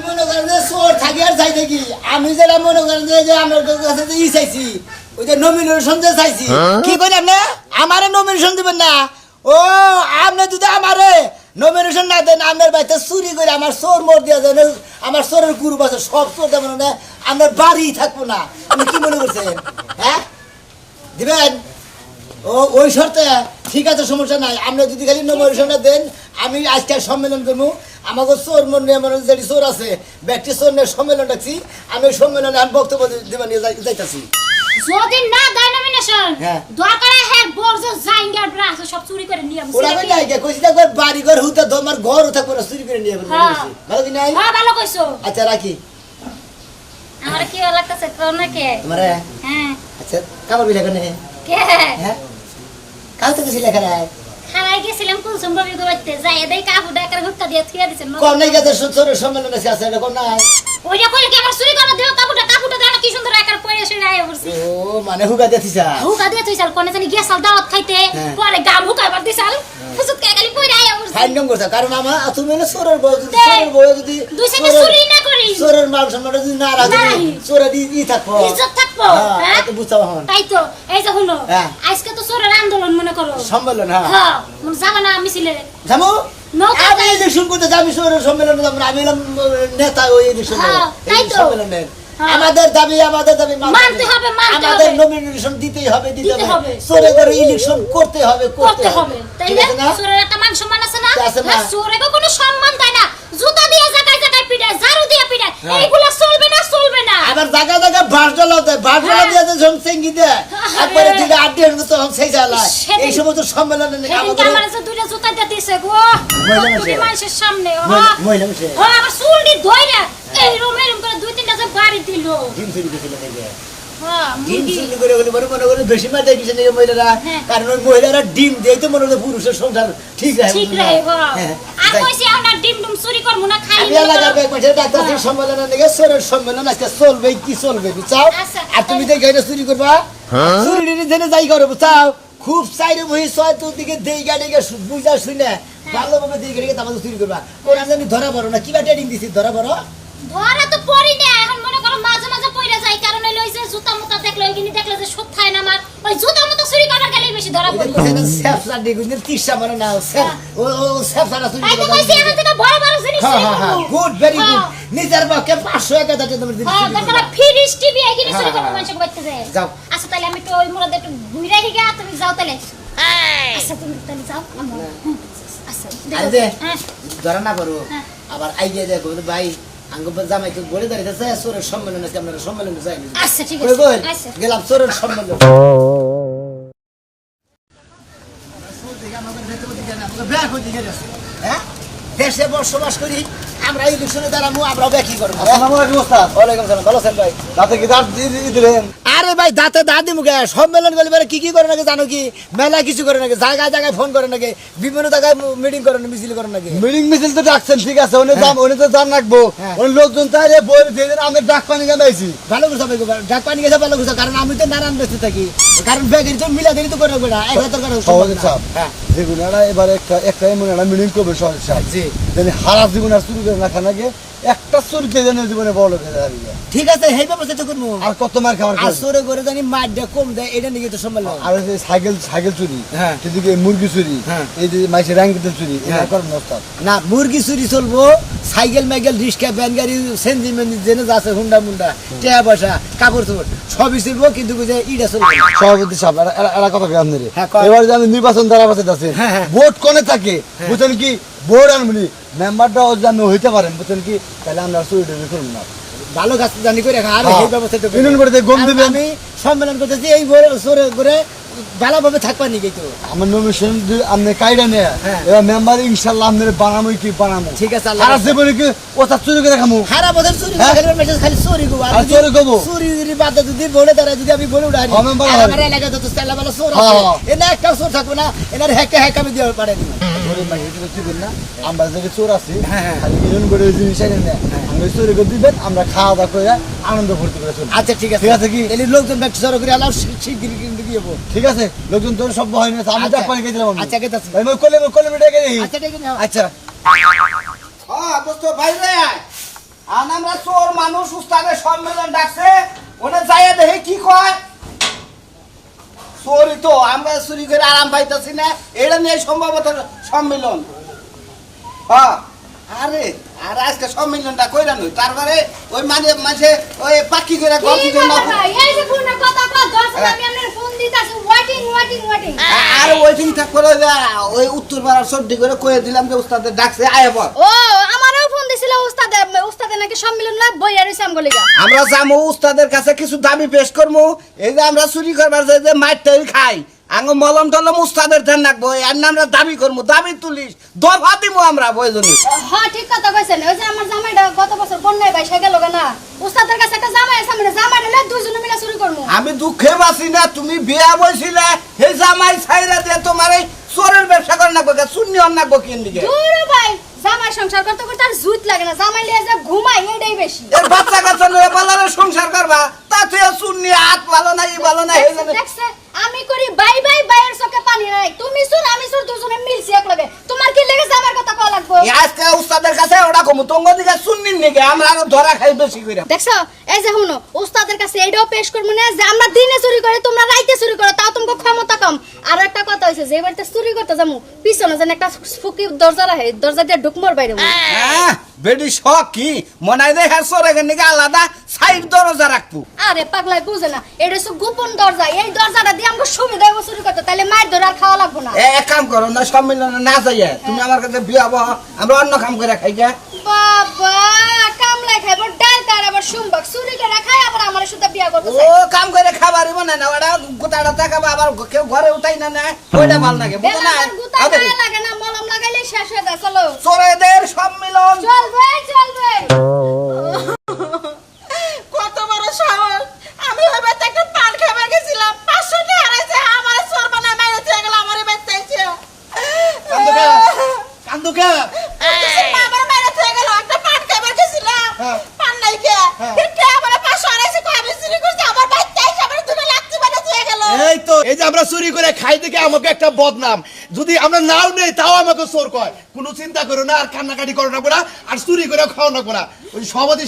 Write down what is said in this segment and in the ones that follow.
মনে করেন যে চোর থাকি আর যাই দেখি আমি যেটা মনে করেন যে আমার কাছে যে চাইছি ওই যে নমিনেশন যে চাইছি কি কইলাম না আমারে নমিনেশন দিবেন না ও আপনি যদি আমারে নমিনেশন না দেন আমার বাড়িতে চুরি করে আমার চোর মোর দিয়া দেন আমার চোরের গ্রুপ আছে সব চোর দেবেন না আমার বাড়ি থাকবো না আপনি কি মনে করছেন হ্যাঁ দিবেন ও ওই শর্তে ঠিক আছে সমস্যা নাই আপনি যদি খালি নমিনেশনটা দেন আমি আজকে সম্মেলন করবো আমাকে চোর মনে যেটি চোর আছে ব্যক্তি চোর নিয়ে সম্মেলন রাখছি আমি ওই সম্মেলনে আমি বক্তব্য দেবা নিয়ে যাইতাছি যদি না দেয় নমিনেশন দরকার হ্যাঁ বর্জ জাইঙ্গার ব্রাস সব চুরি করে নিয়ে ওরা আমি নাই কে কইছি একবার বাড়ি ঘর হুতা তোমার ঘর থাকবে না চুরি করে নিয়ে যাবে ভালো কি নাই হ্যাঁ ভালো কইছো আচ্ছা রাখি আমার কি লাগতেছে কোন কে তোমারে হ্যাঁ আচ্ছা কামড় বিলা কেন কে হ্যাঁ কাল থেকে ছিল এখানে খালাই গেছিলাম কুলসুম রবি গোবাইতে যাই দেই কাপু ডাকার হুক্কা দিয়ে থিয়া দিছেন কোন নাই গেছে চোরের সম্মেলন আছে আছে কোন নাই ওইটা কইলে কি আমার চুরি করে দিও কাপুটা দেনা কি সুন্দর একার পয়সা শুনে আয় বলছি ও মানে হুকা দিছিস হুকা দিয়ে তুই চাল কোনে জানি গিয়া দাওয়াত খাইতে পরে গাম হুকাইবার দিছাল ফুসুত কে খালি পয়রা আয় বলছি ফাইন নং করছ কারণ আমা তুমি না চোরের বউ যদি দুই সেকে চুরি না করি চোরের মাল সম্মান যদি না রাখি চোরে ই থাকবো ইজ্জত থাকবো হ্যাঁ তো বুঝাও হন তাই তো এই যে হলো আজকে তো চোরের আন্দোলন মনে করো সম্মেলন হ্যাঁ হ্যাঁ মন যাবা না মিছিলে যাবো আমি ইলেকশন করতে যাবি চোরের সম্মেলনে যাবো আমি এলাম নেতা ওই ইলেকশনে এই সম্মেলনে আমাদের দাবি মানতে হবে আমাদের নমিনেশন দিতেই হবে চোরে করে ইলেকশন করতে হবে তাই না চোরের একটা মান সম্মান আছে না চোরে কোনো সম্মান দেয় না জুতা দিয়ে জায়গায় পিটায় ঝাড়ু দিয়ে পিটায় এইগুলা চলবে না আবার জায়গা বারজলা দিয়ে যে সেঙ্গি দেয় একবারে দিলে আড্ডি হয়ে তখন সেই জ্বালায় এই সমস্ত সম্মেলনে আমাদের আমার যে দুইটা জুতা দিতেছে গো দুই মানুষের সামনে মহিলা মানুষ আমার চুলটি ধইরা এই রুমে করে দুই তিনটা যে বাড়ি দিল ডিম চুরি দিছিল দেখে ডিম চুরি করে মনে করে বেশি মার দেয় কিছু মহিলারা কারণ ওই মহিলারা ডিম দেয় তো মনে হয় পুরুষের সংসার ঠিক রাখে আর কইছি আমরা ডিম চুরি করব না খাই আমি এলাকার এক মাসে ডাক্তার সম্মেলনে নিয়ে চোরের সম্মেলন আজকে চলবে কি চলবে বুঝাও আর তুমি দেখে এটা চুরি করবা চুরি জেনে যাই করো বুঝাও খুব চাইরে বহি ছয় তোর দিকে দেই গাড়ি বুঝা শুনে ভালোভাবে দেই গাড়ি তারপর চুরি করবা কোন জানি ধরা পড়ো না কিবা ট্রেডিং দিছি ধরা পড়ো ধরা তো পড়ি না এখন মনে করো মাঝে পড়ে যায় কারণ এই লইছে জুতা মুতা দেখলো এইগিনি দেখলো যে সত্যায় না আমার ওই জুতা মুতা চুরি করার গেলে বেশি ধরা পড়ে সেফসা দিগুনের তিসা মানে না সেফ ও সেফসা চুরি করে কইছি আমার থেকে বড় জিনিস চুরি করব গুড ভেরি গুড নিজের বাকে 500 টাকা দাও তুমি দিন হ্যাঁ তারপর ফিরিস টিভি এইগিনি চুরি করব মানুষকে বাইতে যায় যাও আচ্ছা তাহলে আমি তো ওই মুরাদে একটু ঘুরে রাখি গা তুমি যাও তাহলে আচ্ছা তুমি তাহলে যাও আচ্ছা দেখো ধরা না করো আবার আইডিয়া দেখো ভাই আঙ্গ জামাই তো বলে দাঁড়িয়েছে চোরের সম্মেলন আছে আপনারা সম্মেলনে যাইনি আচ্ছা ঠিক আছে আচ্ছা গেলাম চোরের সম্মেলন দেশে বসবাস করি আমরা ইলেকশনে দাঁড়াবো আমরা ব্যাকি করবো ভালো আছেন ভাই দাঁতে কি দাঁত দিলেন আরে ভাই দাঁতে দাঁত দিমু গে সম্মেলন করলে কি করে নাকি জানো কি মেলা কিছু করে নাকি জায়গায় ফোন করে নাকি বিভিন্ন জায়গায় মিটিং করে মিছিল করে নাকি মিছিল তো ডাকছেন ঠিক আছে উনি তো জান রাখবো উনি লোকজন তাইলে বই আমি ডাক পানি গাইছি ভালো করছো ভাই ডাক পানি গেছে ভালো করছো কারণ আমি তো নারায়ণ ব্যস্ত থাকি কারণ ব্যাগের তো মিলা দেরি তো করে বেড়া 1000 করে হ্যাঁ দেখুন এবার একটা এমন একটা মিটিং করবে সরকার সাহেব জি হারা জীবন আর শুরু করে না খানাকে একটা চুরিতে জানে জীবনে বড় ঠিক আছে সেই ব্যবস্থা তো করবো আর কত মার খাবার আসরে করে জানি মারটা কম দেয় এটা নিয়ে তো সম্মেলন আর সাইকেল চুরি হ্যাঁ সেদিকে মুরগি চুরি এই যে মাইসের র্যাঙ্কিতে চুরি এটা করেন না মুরগি চুরি চলবো সাইকেল মাইকেল রিক্সা ভ্যান গাড়ি সেনজি মেনজি জেনে যাচ্ছে হুন্ডা মুন্ডা টাকা পয়সা কাপড় চোপড় সবই চলবো কিন্তু ইটা চলবো সভাপতি সাহেব এরা কথা কি আপনার এবার যে আমি নির্বাচন দ্বারা বাঁচে আছে ভোট কোনে থাকে বুঝছেন কি ভোট আনবি মেম্বারটাও যদি হইতে পারেন বুঝছেন কি তাহলে আমরা চুরি টুরি করুন না ভালো কাজ জানি করে আর এই ব্যবস্থা আমি সম্মেলন করতেছি এই করে ভালোভাবে থাকবা নি তো আমার নমিনেশন আপনি কাইডা নেয়া এবার মেম্বার ইনশাআল্লাহ আপনাদের বানামো কি বানামো ঠিক আছে আর জীবনে কি ওটা চুরি করে খামু সারা বছর চুরি খালি চুরি করবো আর চুরি করবো চুরি বাদ যদি বলে দাঁড়ায় যদি আমি বলে উঠাই আমার এলাকায় যত তেলা বেলা চোর আছে এনে একটা চোর থাকবো না এনার হ্যাকে আমি দিয়ে পারে আমরা যে চোর আছি করে জিনিস আমরা চুরি করে দিবেন আমরা খাওয়া দাওয়া করে আনন্দ ফুর্তি করে চলবো আচ্ছা ঠিক আছে কি লোকজন ব্যবসা করে আলাও শিগগিরি কিন্তু দিয়ে ঠিক আছে লোকজন তোর সব হয় না আমি ডাক পানি খেয়ে দিলাম আচ্ছা গেতাছি ভাই মই কলে ডেকে দেই আচ্ছা ডেকে নাও আচ্ছা হ্যাঁ দোস্ত ভাই রে আর আমরা চোর মানুষ উস্তাদের সম্মেলন ডাকছে ওনে যাইয়া দেখে কি কয় চোরই তো আমরা চুরি করে আরাম পাইতেছি না এটা নিয়ে সম্ভবত সম্মেলন হ্যাঁ আরে আর আজকে সম্মেলনটা কইরা নই তারপরে ওই মাঝে ওই পাখি করে গল্প এই যে ফোনে কথা কও 10 আমি আপনার ফোন দিতাছি ওয়েটিং আর ওয়েটিং থাক করে ওই উত্তর পাড়ার সর্দি করে কয়ে দিলাম যে উস্তাদের ডাকছে আয় পর ও আমারও ফোন দিছিল উস্তাদের নাকি সম্মেলন না বইয়া রইছে আমগলিগা আমরা যাবো উস্তাদের কাছে কিছু দাবি পেশ করবো এই যে আমরা চুরি করবার যে মাইরটাই খাই আঙ্গ মলম টলম উস্তাদের ধ্যান রাখবো এর নাম আমরা দাবি করবো দাবি তুলিস দফা দিব আমরা বইজনী হ্যাঁ ঠিক কথা কইছেন ওই যে আমার জামাইটা গত বছর বন্যায় বাইসা গেল না উস্তাদের কাছে একটা জামাই আছে আমরা জামাই নিলে দুইজনে মিলে চুরি করব আমি দুঃখে বাসি না তুমি বিয়া বইছিলে হে জামাই ছাইরা দিয়ে তোমার এই চোরের ব্যবসা করে নাকবো শূন্য নাকবো কিন দিকে দূর ভাই জামাই সংসার করতে করতে আর জুত লাগে না জামাই লিয়ে যে ঘুমাই এটাই বেশি এর বাচ্চা কাচ্চা নিয়ে পালারে সংসার করবা তাতে শূন্য হাত ভালো না ই ভালো না এই জানে দেখছে আমি করি বাই বাইয়ের চোখে পানি নাই তুমি সুর আমি সুর দুজনে মিলছি এক লগে তোমার কি লেগে জামার কথা কল লাগবো আজকে উস্তাদের কাছে ওটা কমু তঙ্গ দিকে শুননিন নিকে আমরা আরো ধরা খাই বেশি কইরা দেখছো এই যে হুনো উস্তাদের কাছে এইটাও পেশ করব না যে আমরা দিনে চুরি করে তোমরা রাইতে চুরি করো তাও তোমাকে ক্ষমতা কম আর একটা কথা হইছে যে বাড়িতে চুরি করতে যামু পিছনে যেন একটা ফুকি দরজা রাখে দরজা দিয়ে ঢুকমর বাইরে হ্যাঁ বেডি শখ কি মনাই দে হ্যাঁ সরে গেন নিকে আলাদা সাইড দরজা রাখবো আরে পাগলাই বুঝে না এটা হচ্ছে গোপন দরজা এই দরজাটা দিয়ে আমাকে সুবিধা হবে চুরি করতে তাহলে মায়ের ধরে আর খাওয়া লাগবো না এক কাম করো না সম্মেলনে না যাইয়া তুমি আমার কাছে বিয়া বহ আমরা অন্য কাম করে খাই যা বাবা কামলাই খাইবো ডাল কার আবার সুম্বক চুরি করে খাই আবার আমার সাথে বিয়া করতে ও কাম করে খাবারই বনে না ওটা গোটাটা টাকা আবার কেউ ঘরে উঠাই না না ওইটা ভালো লাগে বুঝো না লাগে না মলম লাগাইলে শেষ হয়ে যায় চলো চোরেদের সম্মেলন চলবে কত বড় সাহস আমি ওই বাড়িতে একটা পান খাবার গেছিলাম 500 টাকা হারাইছে আমার সর্বনা মাইরে দিয়ে গেল আমার বাড়িতে এসে কান্দুকা আমার মাইরে দিয়ে গেল একটা পান খাবার গেছিলাম পান নাই কে কে আমার 500 হারাইছে কই আমি চুরি করছি আমার বাড়িতে এসে আমার দুটো লাচ্ছি বানা দিয়ে গেল এই তো এই যে আমরা চুরি করে খাই দেখে আমাকে একটা বদনাম যদি আমরা নাও নেই তাও আমাকে চোর কয় কোনো চিন্তা করো না আর কান্নাকাটি করো না আর চুরি করে খাও না ওই সভাপতি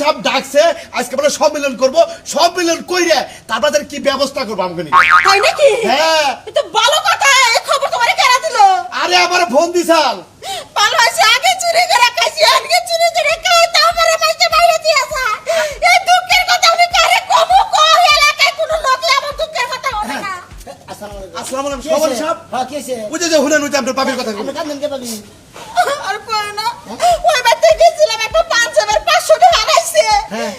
সাহেব ডাকছে আজকে আমরা সম্মেলন করবো সম্মেলন কইরে তারপর কি ব্যবস্থা করবো আমাকে নিয়ে তাই নাকি হ্যাঁ তো ভালো কথা এই খবর তোমারে কেরা দিল আরে আমার ফোন দিছাল ভালো হইছে আগে চুরি করে খাইছি আগে চুরি করে খাই তা আমার মাইতে বাইরে দিয়েছে এই দুঃখের কথা আমি কারে কব কই এলাকায় কোনো লোক আমার দুঃখের কথা হবে না আসসালামু আলাইকুম সভাপতি সাহেব হ্যাঁ কি আছে বুঝে যে হুনেন হইতে আপনার পাপির কথা আমরা কান্দন কে পাবি আর কই না ওই বাড়িতে গেছিলাম একটা পাঞ্জাবের 500 টাকা হারাইছে হ্যাঁ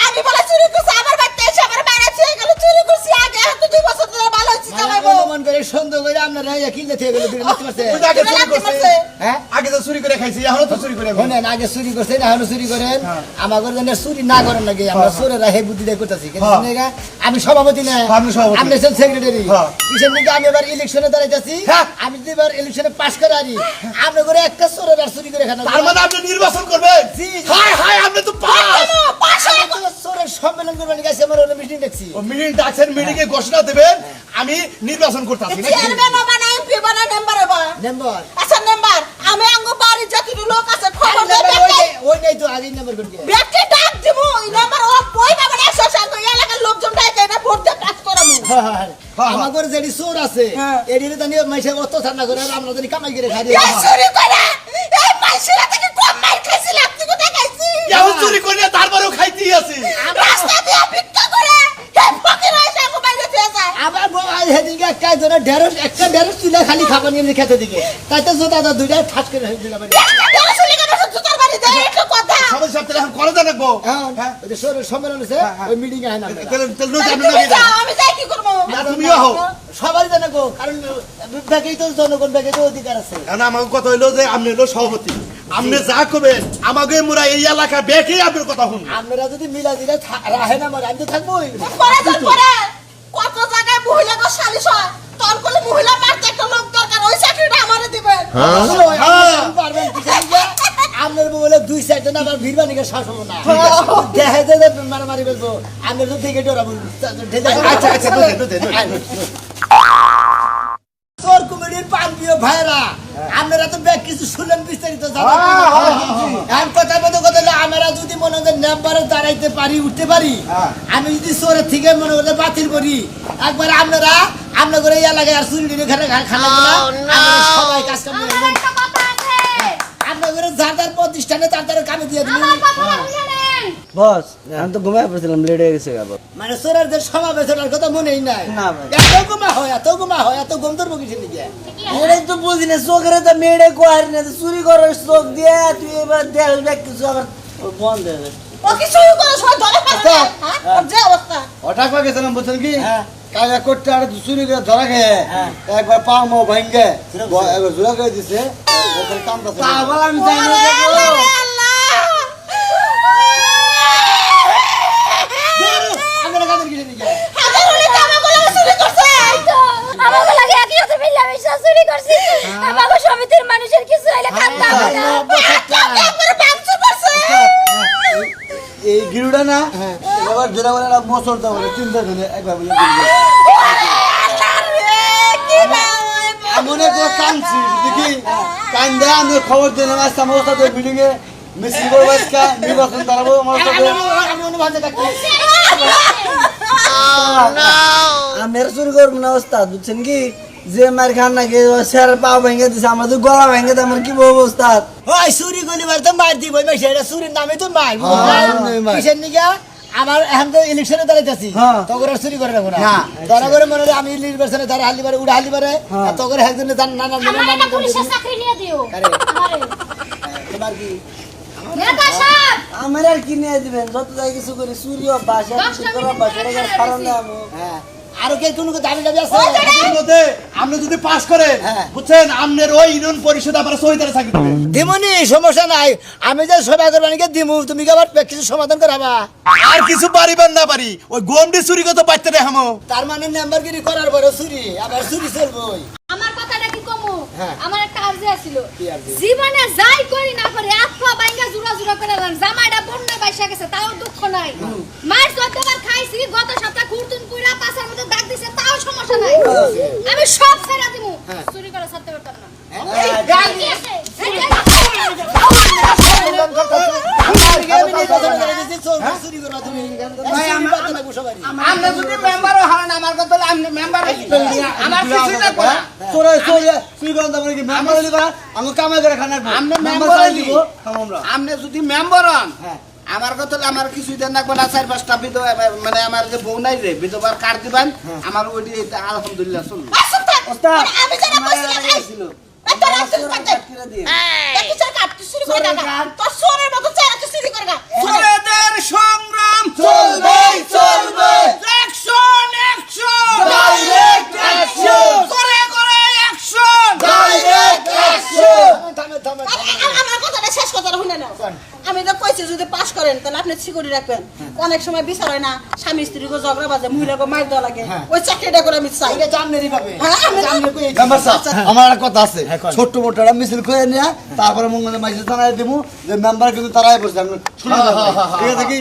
আমি বলে চুরি করছি আমার বাড়িতে এসে আমার বাইরে চলে গেল চুরি করছি আগে তো 2 বছর ধরে ভালো হইছে জামাইবো মন করে সন্দেহ করে আপনারা কিনতে থেকে গেল দুটো মারতে পারছে ওই যে আগে চুরি করছে হ্যাঁ আগে তো চুরি করে খাইছি এখনো তো চুরি করে খাবো। শোনেন আগে চুরি করছেন এখনো চুরি করেন আমাদের জন্য চুরি না করেন লাগে আমরা চোরেরা হে বুদ্ধি দিয়ে করতেছি আমি সভাপতি না আপনি সভাপতি। আপনি সেক্রেটারি হ্যাঁ। কিসের মধ্যে আমি এবার ইলেকশনে দাঁড়াইতেছি হ্যাঁ। আমি যদি এবার ইলেকশনে পাশ করে আনি আপনি করে একটা চোরের আর চুরি করে খান তার মানে আপনি নির্বাচন করবেন জি, জি। হাই আপনি তো পাস চোরের সম্মেলন করবেন গেছে আমার মিটিং দেখছি ও মিটিং ডাকছেন মিটিং এ ঘোষণা দেবেন আমি নির্বাচন করতেছি নাকি চেয়ারম্যান বানা এমপি বানা মেম্বার হবে নাম্বার আচ্ছা মেম্বার আমি আঙ্গ বাড়ি যতটুকু লোক আছে খবর দে ওই নাই তো আগে নাম্বার করবে ব্যক্তি ডাক দিব এই নাম্বার ও কই বাবা 100 এলাকার লোকজন ডাকে এটা ভোট দিয়ে পাস করামু আমাদের যেটি চোর আছে হ্যাঁ। এদিকে জানি মাইসে অত ঠান্ডা করে আমরা জানি কামাই করে খাই এই চুরি করে এই মাইসিরা থেকে কম মার খাইছিল আপনি কোথায় খাইছি এমন চুরি করে তারপরেও খাইতেই আছে রাস্তা দিয়ে ভিক্ষা করে এই ফকির হইছে আঙ্গ বাইরে দিয়ে যায় আবার মোবাইল হেদিকে একটা ঢেঁড়স তুলে খালি খাবার নিয়ে খেতে দিকে তাইতে জোতা দুইটা ঠাস করে দিলাম জুতার বাড়ি দেয় এটা কথা সবাই সব এখন করে জানাবো ওই যে সৌর সম্মেলন হচ্ছে ওই মিটিং এ না আমি যাই কি করবো তুমিও হও সবাই জানাবো কারণ ব্যাগেই তো জনগণ ব্যাগে তো অধিকার আছে এখন আমাকে কথা হইলো যে আপনি হলো সভাপতি আপনি যা করবেন আমাকে মোরা এই এলাকা বেঁকে আপনার কথা শুনবো আপনারা যদি মিলা দিলে রাহে না আমার আমি তো থাকবোই পরে কত জায়গায় মহিলা গো সালিশ হয় তোর কোলে মহিলা মারতে একটা লোক দরকার ওই চাকরিটা আমারে দিবেন পারবেন আপনার বলে 2-4 জন আবার ভিড় বানিয়ে শ্বাস হবো না দেখা যায় মারামারি বলবো আমি তো থেকে ডরাবো আচ্ছা আচ্ছা বুঝে তোর কমিটির পানপ্রিয় ভাইরা আপনারা তো ব্যাগ কিছু শুনলেন বিস্তারিত জানেন কথা মেম্বারে দাঁড়াইতে পারি উঠতে পারি আমি যদি চোরের থেকে মনে করতে বাতিল করি একবার আপনারা আপনাদের এই এলাকায় আর চুরি টুরি খানা খানা সবাই কাজ কাম আমার একটা কথা আছে আপনাদের যার যার প্রতিষ্ঠানে তার তার কামে দিয়ে দিবেন আমার কথাটা শুনেন বস আমি তো ঘুমায় পড়ছিলাম লেট হয়ে গেছে আবার মানে চোরের যে সমাবেশনের কথা মনেই নাই না ভাই। এত ঘুমা হয় এত ঘুম তোর বকিছে নিকে এটাই তো বুঝি না চোখের তো মেয়েরে কোয়ারি না চুরি করার চোখ দিয়ে তুই এবার দেখ কিছু আবার বন্ধ হয়ে যাবে ও কি শুরু করে সবাই ধরে ফেলে হ্যাঁ ওর যে অবস্থা হঠাৎ করে গেছিলাম বুঝছেন কি কাজা করতে আর চুরি করে ধরা খেয়ে একবার পা মো ভাঙ্গে একবার জোড়া করে দিছে ওখানে কামড়াছে আবার আমি জানি না ওরে দেখো। আল্লাহ আপনারা কাদের কিনে নিকে হাজার হলে জামাগুলো চুরি করছে আমাকে লাগে একই হতে মিলামিশা চুরি করছি আমাকে সমিতির মানুষের কিছু হইলে কান্দা হবে না একবারে ভাঙচুর করছে এই গিরুটা না এবার জোড়া করে মোচর দাও বলে চিন্তা করে একবার বলে মনে করে কাঁদছি দেখি কান্দে আমি খবর দিলাম আজকে আমার সাথে বিল্ডিং এ মিছিল করবো আজকে নির্বাচন দাঁড়াবো আমার সাথে আমি অনুমান ডাকি আমি আর চুরি করবো না ওস্তাদ বুঝছেন কি যে মার খান নাকি স্যার পা ভেঙে দিছে আমার তো গলা ভেঙে দিয়ে আমার কি বলবো ওস্তাদ ওই চুরি গলিবার তো মার দিব ভাই সেটা চুরির নামে তো মার কিসের নিকা আমার এখন তো ইলেকশনে দাঁড়াইতেছি হ্যাঁ। তখন আর চুরি করে রাখবো না না। ধরা করে মনে হয় আমি নির্বাচনে তারা হালি পারে উড়া হালি পারে তখন একজনে তার নানা আমার একটা পুলিশের চাকরি নিয়ে দিও আরে। আমারে তোমার কি নেতা সাহেব আমার আর কি নিয়ে দিবেন যত যাই কিছু করি চুরি অভ্যাস চুরি করার অভ্যাস এটা কারণ না আমি হ্যাঁ আরো কে কোনো দাবি দাবি আছে এর মধ্যে আপনি যদি পাস করেন হ্যাঁ। বুঝছেন আপনার ওই ইউনিয়ন পরিষদ আপনার সহিতারে চাকরি দেবে দিমুনি সমস্যা নাই আমি যে সবাই করবানিকে দিমু তুমি কি আবার কিছু সমাধান করাবা আর কিছু পারিবেন না পারি ওই গন্ডি চুরি কত পাইতে রে হামো তার মানে নাম্বারগিরি করার পরে চুরি আবার চুরি চলবই আমার কথাটা কি কমু হ্যাঁ। আমার একটা আরজি আছিল কি আরজি? জীবনে যাই করি না করি আত্মা বাইঙ্গা জুরা জুরা করে লাম জামাইটা বন্যা বাইসা গেছে তাও দুঃখ নাই মার 14 বার খাইছি গত সপ্তাহ কুরতুন পুরা পাছার মধ্যে দাগ দিছে তাও সমস্যা নাই আমি সব ছেড়ে দিমু চুরি করে ছাড়তে পারতাম না গাল কি আছে চুরি করবা তুমি আমরা যদি মেম্বার হন আমার কথা আমি মেম্বার আমার কিছু না করা তোরা চুরি করেন তারপরে কি মেম্বার হলি করা আমি কামাই করে খানা আমরা মেম্বার member দিব হইলি। আমরা আপনি যদি মেম্বার হন আমার কথা হলো আমার কিছু দেন না কোনা 4-5টা বিধবা মানে আমার যে বউ নাই রে বিধবার কার্ড দিবেন আমার ওই আলহামদুলিল্লাহ চলবে ওস্তাদ আমি জানা বসছিলাম এই তোর চুরি করতে তুই চোর কাট তুই চুরি করে না তোর চোরের মতো চারা তুই চুরি করে না ছোটদের সংগ্রাম চলবে চলবে অ্যাকশন অ্যাকশন ডাইরেক্ট অ্যাকশন করে করে অ্যাকশন ডাইরেক্ট অ্যাকশন থামে থামে আমার কথাটা শেষ কথাটা শুনে নাও আমি তো কইছি যদি পাস করেন তাহলে আপনি সিকিউরিটি রাখবেন অনেক সময় বিচার হয় না স্বামী স্ত্রীকে ঝগড়া বাজে মহিলাকে মার দেওয়া লাগে ওই চাকরিটা করে আমি চাই এটা জামনেরই পাবে হ্যাঁ, আমি- জামনে কই মেম্বার সাহেব আমার একটা কথা আছে ছোট্ট মোটো একটা মিছিল করে নিয়ে তারপরে মঙ্গলে মাইসে জানাই দেবো যে মেম্বার কিন্তু তারাই বসে আমি শুনে যাবো ঠিক আছে কি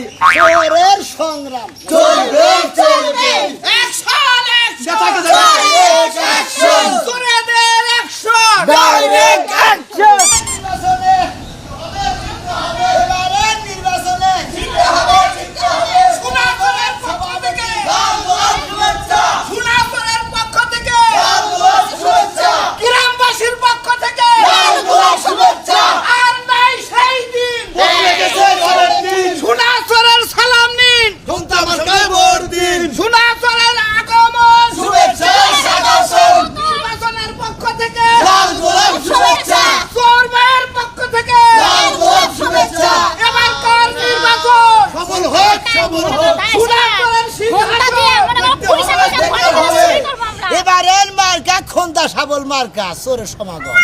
চোরের সংগ্রাম চলবে চলবে অ্যাকশন ডাইরেক্ট অ্যাকশন ছোটদের অ্যাকশন ডাইরেক্ট অ্যাকশন নির্বাচনে এবারে নির্বাচনে জিততে হবে সুনাগরের পক্ষ থেকে সুনাগরের পক্ষ থেকে গ্রামবাসীর পক্ষ থেকে আর নাই সেই দিন সুনাচরের সালাম নিন সুনাচরের আগমন নির্বাচনের পক্ষ থেকে চোর ভাইয়ের পক্ষ থেকে এবারকার নির্বাচন সফল হোক সুনাচরের সিংহাসন এবারের মার্কা খন্দা সাবল মার্কা চোরের সমাগম